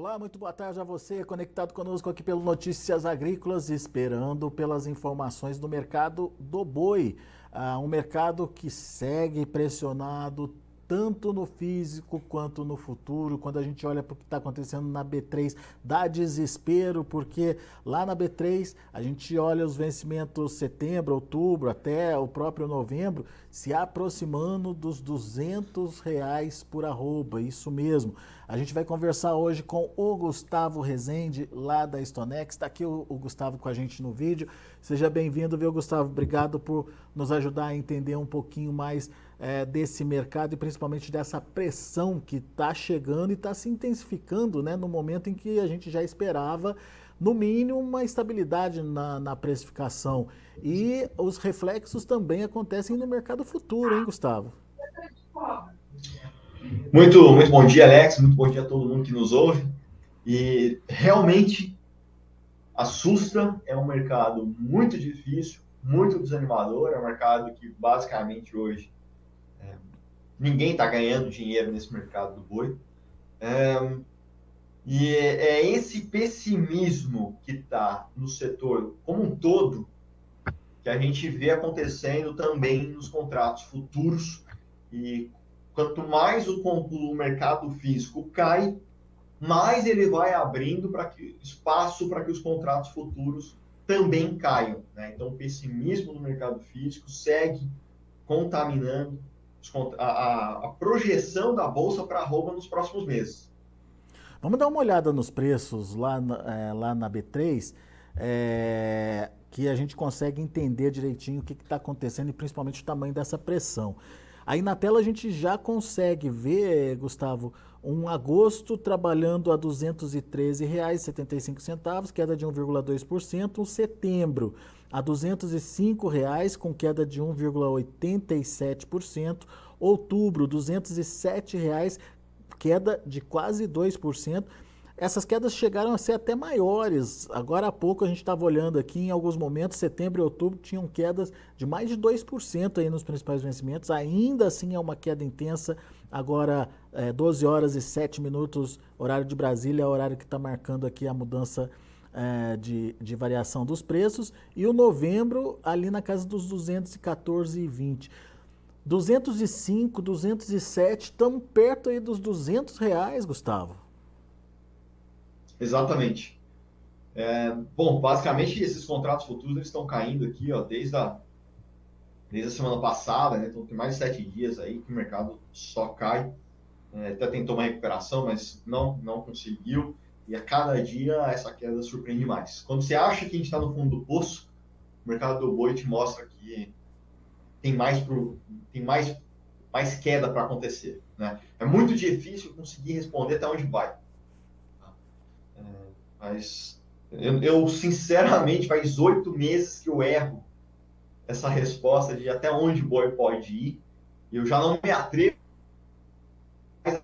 Olá, muito boa tarde a você, conectado conosco aqui pelo Notícias Agrícolas, esperando pelas informações do mercado do boi. Um mercado que segue pressionado tanto no físico quanto no futuro. Quando a gente olha para o que está acontecendo na B3, dá desespero, porque lá na B3 a gente olha os vencimentos setembro, outubro, até o próprio novembro, se aproximando dos R$ 200 por arroba, isso mesmo. A gente vai conversar hoje com o Gustavo Rezende, lá da Stonex. Está aqui o Gustavo com a gente no vídeo. Seja bem-vindo, viu, Gustavo? Obrigado por nos ajudar a entender um pouquinho mais desse mercado e principalmente dessa pressão que está chegando e está se intensificando, né, no momento em que a gente já esperava, no mínimo, uma estabilidade na precificação. E os reflexos também acontecem no mercado futuro, hein, Gustavo? Muito bom dia, Alex. Muito bom dia a todo mundo que nos ouve. E realmente assusta, é um mercado muito difícil, muito desanimador, é um mercado que basicamente hoje ninguém está ganhando dinheiro nesse mercado do boi. E é esse pessimismo que está no setor como um todo que a gente vê acontecendo também nos contratos futuros. E quanto mais o mercado físico cai, mais ele vai abrindo espaço para que os contratos futuros também caiam, né? Então, o pessimismo no mercado físico segue contaminando a projeção da bolsa para arroba nos próximos meses. Vamos dar uma olhada nos preços lá na B3, que a gente consegue entender direitinho o que está acontecendo e principalmente o tamanho dessa pressão. Aí na tela a gente já consegue ver, Gustavo, um agosto trabalhando a R$ 213,75, queda de 1,2%, um setembro a R$ 205, com queda de 1,87%, outubro R$ 207, queda de quase 2%. Essas quedas chegaram a ser até maiores. Agora há pouco a gente estava olhando aqui, em alguns momentos, setembro e outubro tinham quedas de mais de 2% aí nos principais vencimentos. Ainda assim é uma queda intensa. Agora 12 horas e 7 minutos, horário de Brasília, é o horário que está marcando aqui a mudança de variação dos preços. E o novembro ali na casa dos 214,20. 205, 207, estamos perto aí dos R$ 200, Gustavo. Exatamente. Bom, basicamente esses contratos futuros eles estão caindo aqui, ó, desde a semana passada, né? Então tem mais de 7 dias aí que o mercado só cai. Até tentou uma recuperação, mas não conseguiu. E a cada dia essa queda surpreende mais. Quando você acha que a gente está no fundo do poço, o mercado do boi te mostra que tem mais queda para acontecer, né? É muito difícil conseguir responder até onde vai. Mas eu sinceramente, faz 8 meses que eu erro essa resposta de até onde o boi pode ir. E eu já não me atrevo a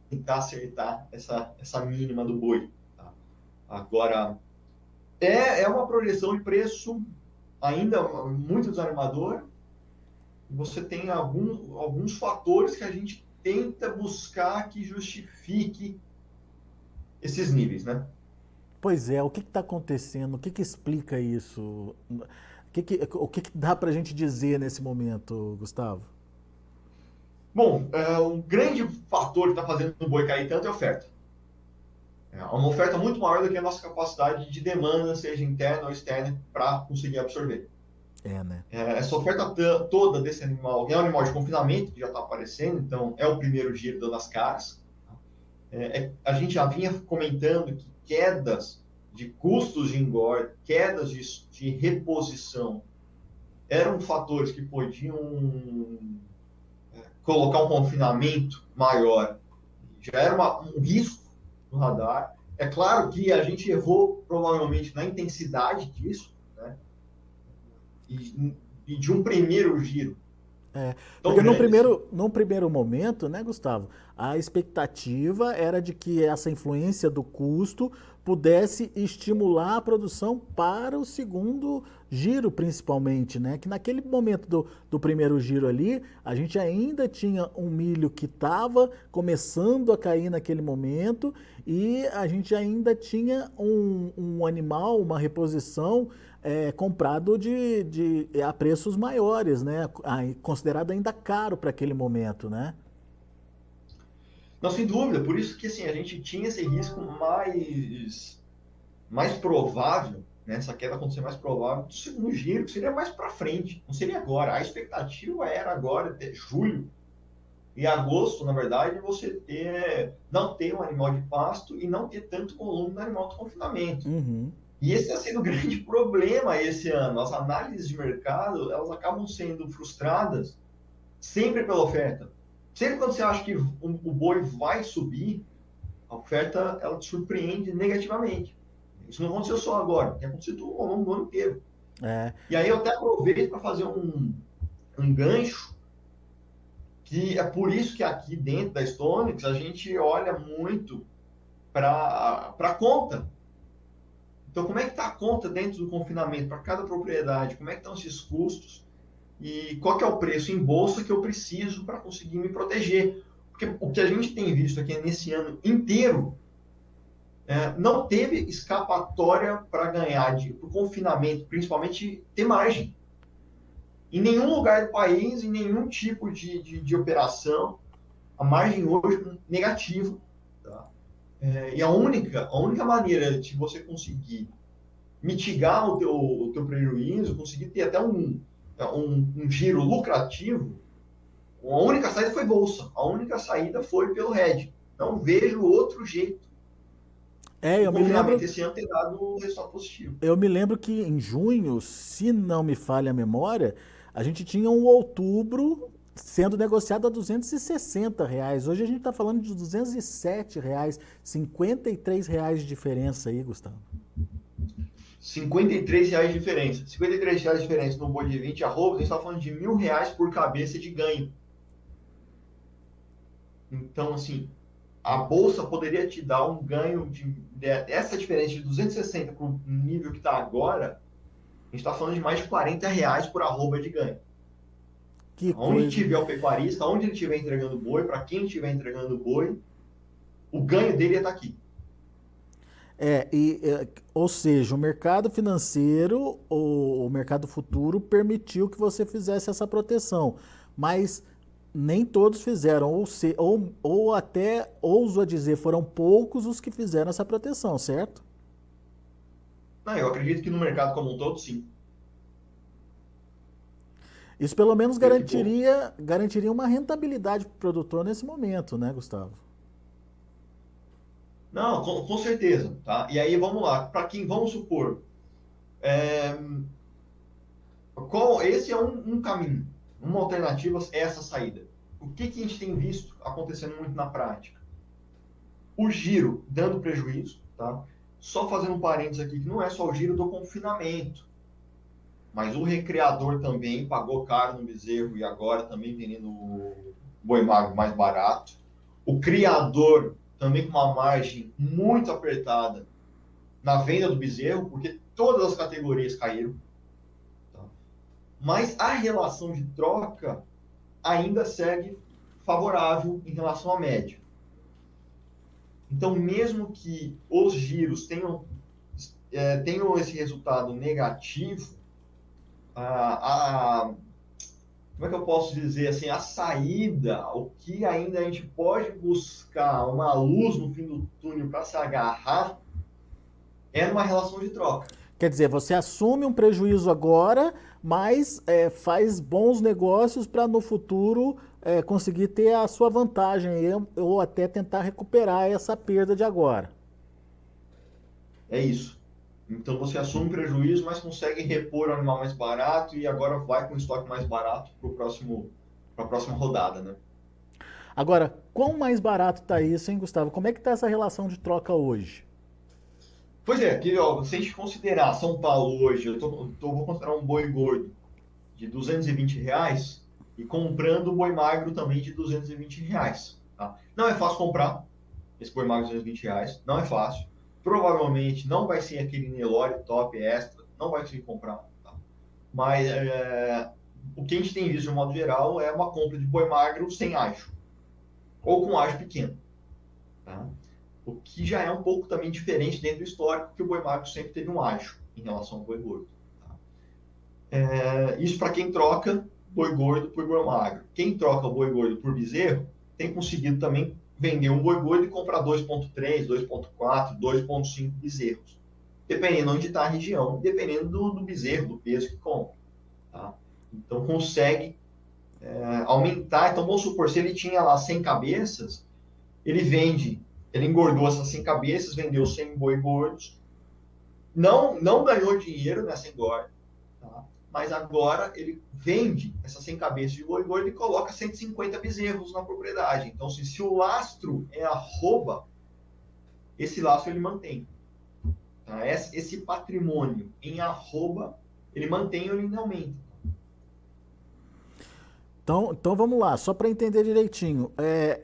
tentar acertar essa mínima do boi. Tá? Agora, é uma projeção de preço ainda muito desanimadora. Você tem alguns fatores que a gente tenta buscar que justifique esses níveis, né? Pois é, o que está acontecendo? O que explica isso? O que dá para a gente dizer nesse momento, Gustavo? Bom, um grande fator que está fazendo o boi cair tanto é a oferta. É uma oferta muito maior do que a nossa capacidade de demanda, seja interna ou externa, para conseguir absorver. É, né? Essa oferta toda desse animal é um animal de confinamento, que já está aparecendo, então é o primeiro giro dando as caras. A gente já vinha comentando que quedas de custos de engorda, quedas de reposição, eram fatores que podiam colocar um confinamento maior. Já era um risco no radar. É claro que a gente errou provavelmente na intensidade disso, né? E de um primeiro giro tão Porque grande assim. num primeiro momento, né, Gustavo, a expectativa era de que essa influência do custo pudesse estimular a produção para o segundo giro, principalmente, né? Que naquele momento do primeiro giro ali, a gente ainda tinha um milho que estava começando a cair naquele momento e a gente ainda tinha um animal, uma reposição comprado a preços maiores, né? Considerado ainda caro para aquele momento, né? Não, sem dúvida, por isso que assim, a gente tinha esse risco mais provável, né, essa queda acontecer mais provável do segundo giro, que seria mais para frente, não seria agora. A expectativa era agora, até julho e agosto, na verdade, não ter um animal de pasto e não ter tanto volume no animal de confinamento. Uhum. E esse está sendo o grande problema esse ano. As análises de mercado, elas acabam sendo frustradas sempre pela oferta. Sempre quando você acha que o boi vai subir, a oferta ela te surpreende negativamente. Isso não aconteceu só agora, tem acontecido ao longo do ano inteiro. É. E aí eu até aproveito para fazer um gancho, que é por isso que aqui dentro da Stonix a gente olha muito para a conta. Então, como é que está a conta dentro do confinamento para cada propriedade? Como é que estão esses custos? E qual que é o preço em bolsa que eu preciso para conseguir me proteger? Porque o que a gente tem visto aqui nesse ano inteiro, não teve escapatória para ganhar para o confinamento, principalmente ter margem. Em nenhum lugar do país, em nenhum tipo de operação, a margem hoje é negativa. Tá? E a única maneira de você conseguir mitigar o teu prejuízo, conseguir ter até um giro lucrativo, a única saída foi bolsa, a única saída foi pelo hedge. Não vejo outro jeito. Eu me lembro. Esse ano ter dado um resultado positivo. Eu me lembro que em junho, se não me falha a memória, a gente tinha um outubro sendo negociado a R$ 260. Hoje a gente está falando de R$ 207, R$ 53 de diferença aí, Gustavo. R$ 53 de diferença. R$ 53 de diferença no boi de 20 arrobas, a gente está falando de R$ 1.000 por cabeça de ganho. Então, assim, a bolsa poderia te dar um ganho essa diferença de 260 para o nível que está agora, a gente está falando de mais de R$ 40 por arroba de ganho. Que onde coisa. tiver o pecuarista, onde ele estiver entregando boi, para quem estiver entregando boi, o ganho dele está aqui. Ou seja, o mercado financeiro, o mercado futuro permitiu que você fizesse essa proteção, mas nem todos fizeram, ou até, ouso a dizer, foram poucos os que fizeram essa proteção, certo? Não, eu acredito que no mercado como um todo, sim. Isso pelo menos garantiria uma rentabilidade para o produtor nesse momento, né, Gustavo? Não, com certeza. Tá? E aí, vamos lá. Para quem, vamos supor, esse é um caminho, uma alternativa é essa saída. O que a gente tem visto acontecendo muito na prática? O giro dando prejuízo, tá? Só fazendo um parênteses aqui, que não é só o giro do confinamento, mas o recreador também pagou caro no bezerro e agora também vendendo o boi magro mais barato. O criador também com uma margem muito apertada na venda do bezerro, porque todas as categorias caíram. Tá? Mas a relação de troca ainda segue favorável em relação à média. Então, mesmo que os giros tenham esse resultado negativo, como é que eu posso dizer assim, a saída, o que ainda a gente pode buscar uma luz no fim do túnel para se agarrar, é numa relação de troca. Quer dizer, você assume um prejuízo agora, mas faz bons negócios para no futuro conseguir ter a sua vantagem ou até tentar recuperar essa perda de agora. É isso. Então você assume prejuízo, mas consegue repor o animal mais barato e agora vai com o estoque mais barato para a próxima rodada, né? Agora, quão mais barato está isso, hein, Gustavo? Como é que está essa relação de troca hoje? Pois é, aqui, ó, se a gente considerar São Paulo hoje, vou considerar um boi gordo de R$ 220 e comprando o boi magro também de R$ 220. Tá? Não é fácil comprar esse boi magro de R$ 220, não é fácil. provavelmente não vai ser aquele Nelore top extra, não vai conseguir comprar. Tá? Mas o que a gente tem visto de modo geral é uma compra de boi magro sem acho, ou com acho pequeno. Tá? O que já é um pouco também diferente dentro do histórico, que o boi magro sempre teve um acho em relação ao boi gordo. Tá? Isso para quem troca boi gordo por boi magro. Quem troca o boi gordo por bezerro tem conseguido também vender um boi gordo e comprar 2,3, 2,4, 2,5 bezerros. Dependendo onde está a região, dependendo do bezerro, do peso que compra. Tá? Então consegue aumentar. Então vamos supor, se ele tinha lá 100 cabeças, ele engordou essas 100 cabeças, vendeu 100 boi gordos, não ganhou dinheiro nessa engorda, tá? Mas agora ele vende essas 100 cabeças de boi gordo e coloca 150 bezerros na propriedade. Então, se o lastro é arroba, esse lastro ele mantém. Tá? Esse patrimônio em arroba, ele mantém ou ele aumenta. Então vamos lá, só para entender direitinho.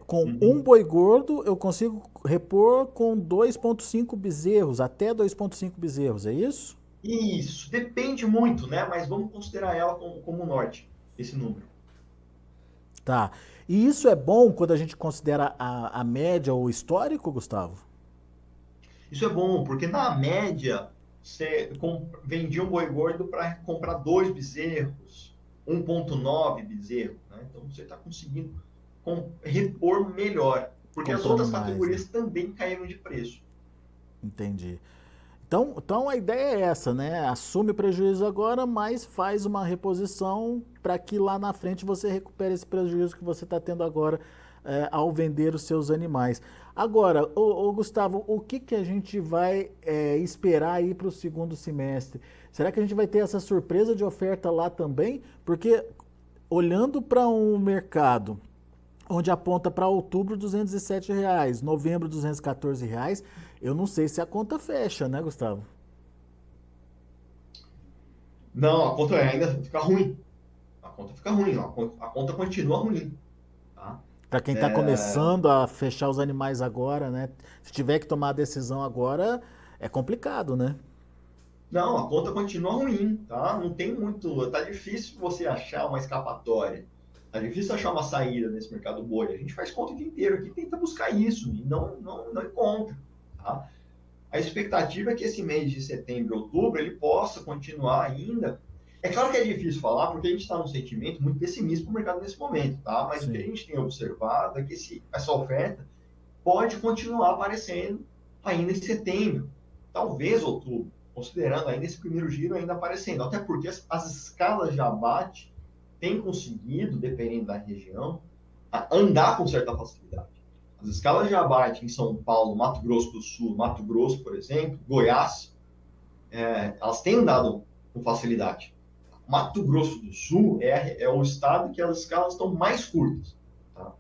Com um boi gordo eu consigo repor com 2,5 bezerros, até 2,5 bezerros, é isso? Isso, depende muito, né? Mas vamos considerar ela como norte, esse número. Tá. E isso é bom quando a gente considera a média ou o histórico, Gustavo? Isso é bom, porque na média você vendia um boi gordo para comprar 2 bezerros, 1,9 bezerro, né? Então você está conseguindo repor melhor, porque as Comprando outras mais, né? categorias também caíram de preço. Entendi. Então a ideia é essa, né? Assume o prejuízo agora, mas faz uma reposição para que lá na frente você recupere esse prejuízo que você está tendo agora ao vender os seus animais. Agora, Gustavo, o que a gente vai esperar aí para o segundo semestre? Será que a gente vai ter essa surpresa de oferta lá também? Porque olhando para um mercado onde aponta para outubro R$ 207, novembro R$ 214, eu não sei se a conta fecha, né, Gustavo? Não, a conta ainda fica ruim. A conta fica ruim, a conta continua ruim. Tá? Para quem está começando a fechar os animais agora, né? Se tiver que tomar a decisão agora, é complicado, né? Não, a conta continua ruim, tá? Não tem muito. Tá difícil você achar uma escapatória. Tá difícil achar uma saída nesse mercado boi. A gente faz conta o dia inteiro aqui, tenta buscar isso e não encontra, tá? A expectativa é que esse mês de setembro, outubro, ele possa continuar ainda. É claro que é difícil falar, porque a gente está num sentimento muito pessimista para o mercado nesse momento, tá? Mas o que a Sim. gente tem observado é que essa oferta pode continuar aparecendo ainda em setembro, talvez outubro, considerando ainda esse primeiro giro ainda aparecendo. Até porque as escalas de abate têm conseguido, dependendo da região, andar com certa facilidade. As escalas de abate em São Paulo, Mato Grosso do Sul, Mato Grosso, por exemplo, Goiás, elas têm andado com facilidade. Mato Grosso do Sul é o estado que as escalas estão mais curtas. Tá?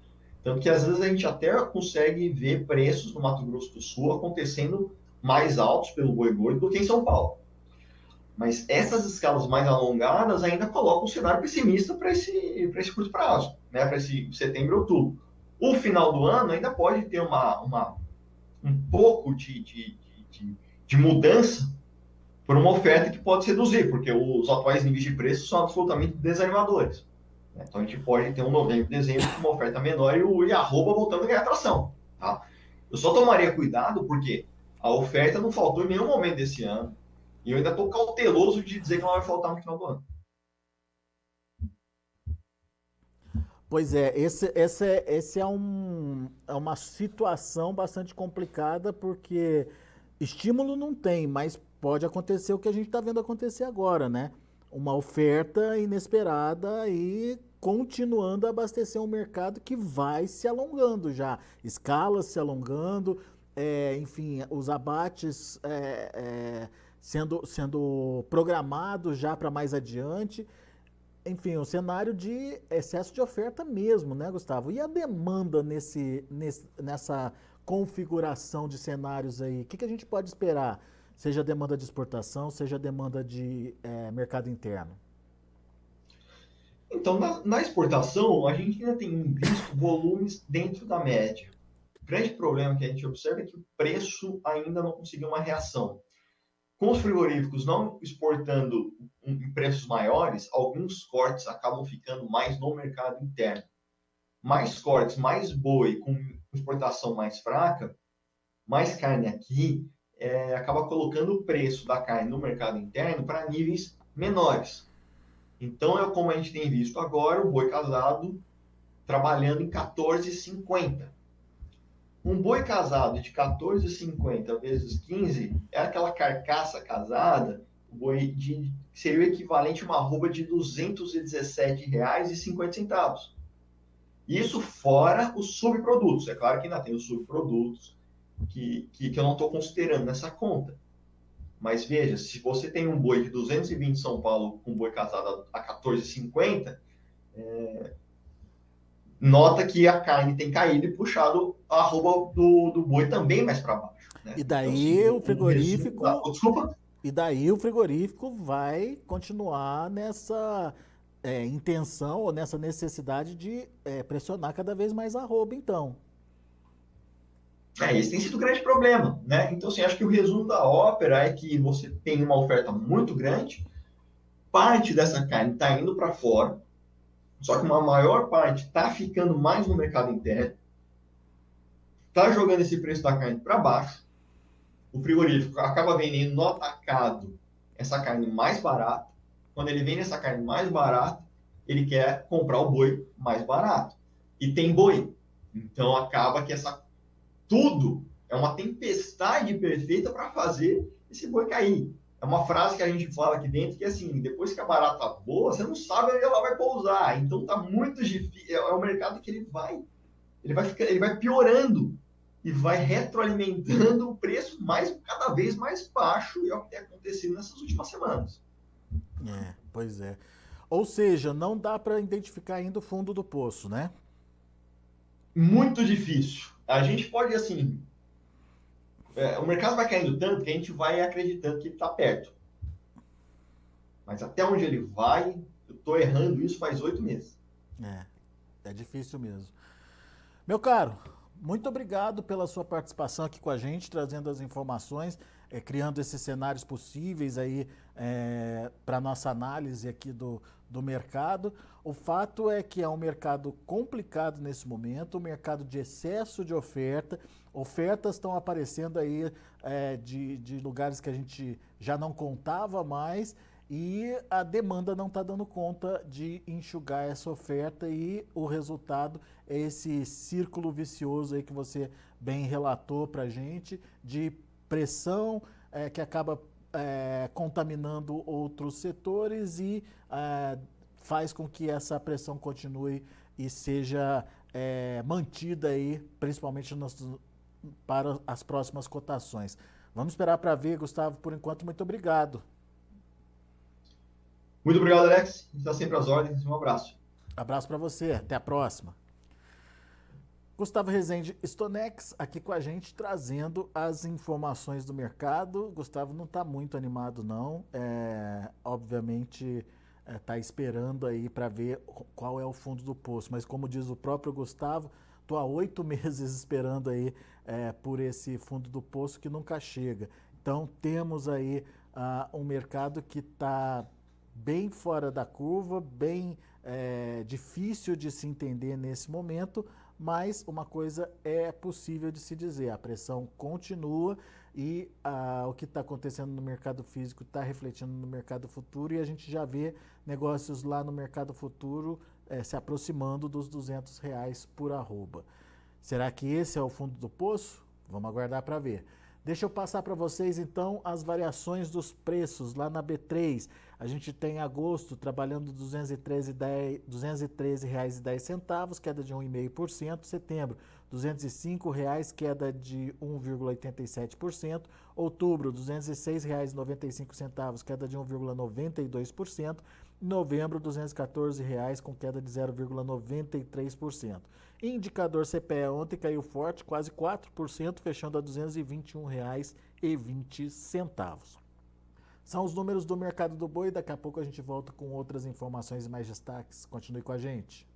Tanto que às vezes a gente até consegue ver preços no Mato Grosso do Sul acontecendo mais altos pelo boi gordo do que em São Paulo. Mas essas escalas mais alongadas ainda colocam um cenário pessimista para esse curto prazo, né? Para esse setembro e outubro. O final do ano ainda pode ter um pouco de mudança por uma oferta que pode seduzir, porque os atuais níveis de preço são absolutamente desanimadores. Então a gente pode ter um novembro, dezembro com uma oferta menor e a arroba voltando a ganhar atração. Tá? Eu só tomaria cuidado porque a oferta não faltou em nenhum momento desse ano. E eu ainda estou cauteloso de dizer que ela vai faltar no final do ano. Pois é, esse é uma situação bastante complicada, porque estímulo não tem, mas pode acontecer o que a gente está vendo acontecer agora, né? Uma oferta inesperada e continuando a abastecer um mercado que vai se alongando já, escalas se alongando, enfim, os abates sendo programados já para mais adiante. Enfim, um cenário de excesso de oferta mesmo, né, Gustavo? E a demanda nessa configuração de cenários aí? O que a gente pode esperar? Seja demanda de exportação, seja demanda de mercado interno? Então, na exportação, a gente ainda tem visto volumes dentro da média, grande problema que a gente observa é que o preço ainda não conseguiu uma reação. Com os frigoríficos não exportando em preços maiores, alguns cortes acabam ficando mais no mercado interno. Mais cortes, mais boi, com exportação mais fraca, mais carne aqui, acaba colocando o preço da carne no mercado interno para níveis menores. Então, é como a gente tem visto agora, o boi casado trabalhando em 14,50. Um boi casado de 14,50 vezes 15 é aquela carcaça casada, o boi que seria o equivalente a uma arroba de R$ 217,50. Isso fora os subprodutos. É claro que ainda tem os subprodutos que eu não estou considerando nessa conta. Mas veja, se você tem um boi de 220 São Paulo com um boi casado a 14,50, nota que a carne tem caído e puxado a arroba do boi também mais para baixo. Né? E daí então, assim, o frigorífico. Desculpa. E daí o frigorífico vai continuar nessa intenção ou nessa necessidade de pressionar cada vez mais a arroba, então. Esse tem sido o grande problema, né? Então, assim, acho que o resumo da ópera é que você tem uma oferta muito grande, parte dessa carne está indo para fora, só que uma maior parte está ficando mais no mercado interno, está jogando esse preço da carne para baixo, o frigorífico acaba vendendo no atacado essa carne mais barata. Quando ele vende essa carne mais barata, ele quer comprar o boi mais barato. E tem boi. Então acaba que tudo é uma tempestade perfeita para fazer esse boi cair. É uma frase que a gente fala aqui dentro que é assim, depois que a barata voa, você não sabe onde ela vai pousar. Então tá muito difícil. É um mercado que ele vai piorando e vai retroalimentando o preço cada vez mais baixo, e é o que tem acontecido nessas últimas semanas. Pois é. Ou seja, não dá para identificar ainda o fundo do poço, né? Muito difícil. A gente pode, assim, o mercado vai caindo tanto que a gente vai acreditando que ele está perto. Mas até onde ele vai, eu estou errando isso faz 8 meses. É difícil mesmo. Meu caro, muito obrigado pela sua participação aqui com a gente, trazendo as informações, criando esses cenários possíveis aí para nossa análise aqui do mercado. O fato é que é um mercado complicado nesse momento, um mercado de excesso de oferta. Ofertas estão aparecendo aí de lugares que a gente já não contava mais, e a demanda não está dando conta de enxugar essa oferta, e o resultado é esse círculo vicioso aí que você bem relatou para a gente, de pressão que acaba contaminando outros setores e faz com que essa pressão continue e seja mantida aí, principalmente para as próximas cotações. Vamos esperar para ver, Gustavo. Por enquanto, muito obrigado. Muito obrigado, Alex. A gente está sempre às ordens. Um abraço. Abraço para você. Até a próxima. Gustavo Rezende Stonex aqui com a gente, trazendo as informações do mercado. Gustavo não está muito animado, não. Obviamente está esperando aí para ver qual é o fundo do poço. Mas como diz o próprio Gustavo, estou há 8 meses esperando aí por esse fundo do poço que nunca chega. Então temos aí um mercado que está bem fora da curva, bem difícil de se entender nesse momento, mas uma coisa é possível de se dizer: a pressão continua e o que está acontecendo no mercado físico está refletindo no mercado futuro, e a gente já vê negócios lá no mercado futuro se aproximando dos R$200 por arroba. Será que esse é o fundo do poço? Vamos aguardar para ver. Deixa eu passar para vocês, então, as variações dos preços lá na B3. A gente tem agosto trabalhando R$ 213,10, queda de 1,5%. Setembro, R$ 205,00, queda de 1,87%. Outubro, R$ 206,95, queda de 1,92%. Novembro, R$ 214,00, com queda de 0,93%. Indicador CPE ontem caiu forte, quase 4%, fechando a R$ 221,20. São os números do mercado do boi. Daqui a pouco a gente volta com outras informações e mais destaques. Continue com a gente.